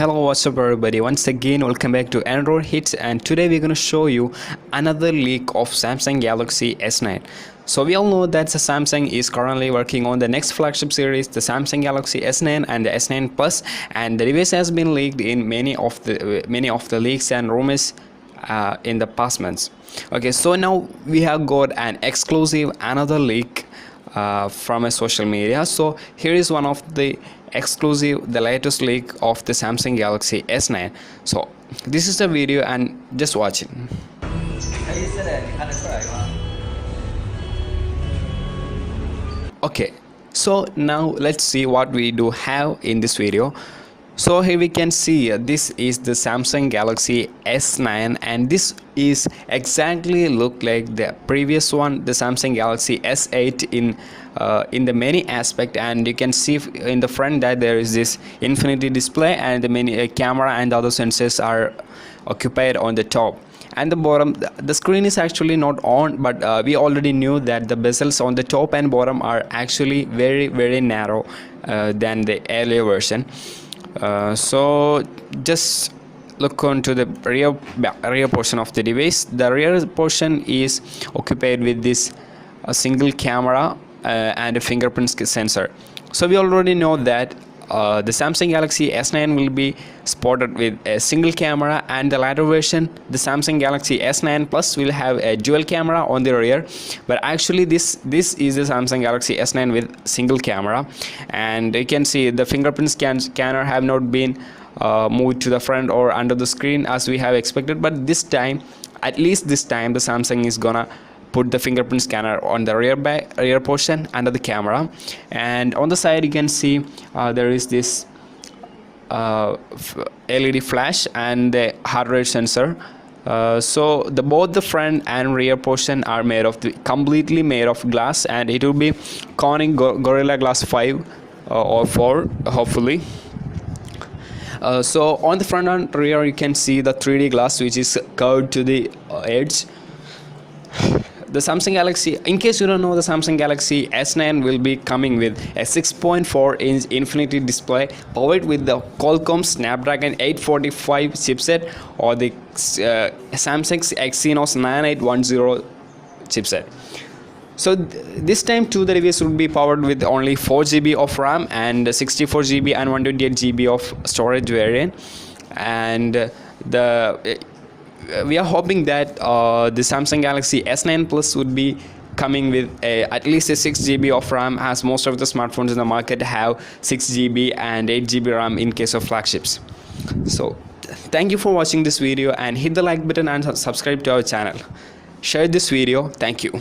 Hello, what's up everybody? Once again, welcome back to AndroidHits, and today we're going to show you another leak of Samsung Galaxy S9. So we all know that the Samsung is currently working on the next flagship series, the Samsung Galaxy S9 and the S9 Plus, and the device has been leaked in many of the leaks and rumors in the past months. Okay, so now we have got an exclusive another leak from a social media. So here is one of the exclusive, the latest leak of the Samsung Galaxy S9. So this is the video and just watch it. Okay, so now let's see what we do have in this video. So here we can see this is the Samsung Galaxy S9, and this is exactly look like the previous one, the Samsung Galaxy S8 in the many aspect. And you can see in the front that there is this infinity display, and the many camera and other sensors are occupied on the top. And the bottom, the screen is actually not on, but we already knew that the bezels on the top and bottom are actually very narrow than the earlier version. So just look onto the rear portion of the device. The rear portion is occupied with this single camera and a fingerprint sensor. So we already know that the Samsung Galaxy S9 will be spotted with a single camera, and the latter version, the Samsung Galaxy S9 Plus, will have a dual camera on the rear. But actually this is the Samsung Galaxy S9 with single camera, and you can see the fingerprint scanner have not been moved to the front or under the screen as we have expected. But this time, at least this time, the Samsung is gonna put the fingerprint scanner on the rear portion under the camera. And on the side you can see there is this LED flash and the heart rate sensor. So both the front and rear portion are completely made of glass, and it will be Corning Gorilla Glass 5 or 4 hopefully. So on the front and rear you can see the 3D glass which is curved to the edge. The Samsung Galaxy, in case you don't know, the Samsung Galaxy S9 will be coming with a 6.4-inch infinity display powered with the Qualcomm Snapdragon 845 chipset or the Samsung's Exynos 9810 chipset. So this time too, the device will be powered with only 4 GB of RAM and 64 GB and 128 GB of storage variant. And we are hoping that the Samsung Galaxy S9 Plus would be coming with at least a 6 GB of RAM, as most of the smartphones in the market have 6 GB and 8 GB RAM in case of flagships. So thank you for watching this video, and hit the like button and subscribe to our channel. Share this video. Thank you.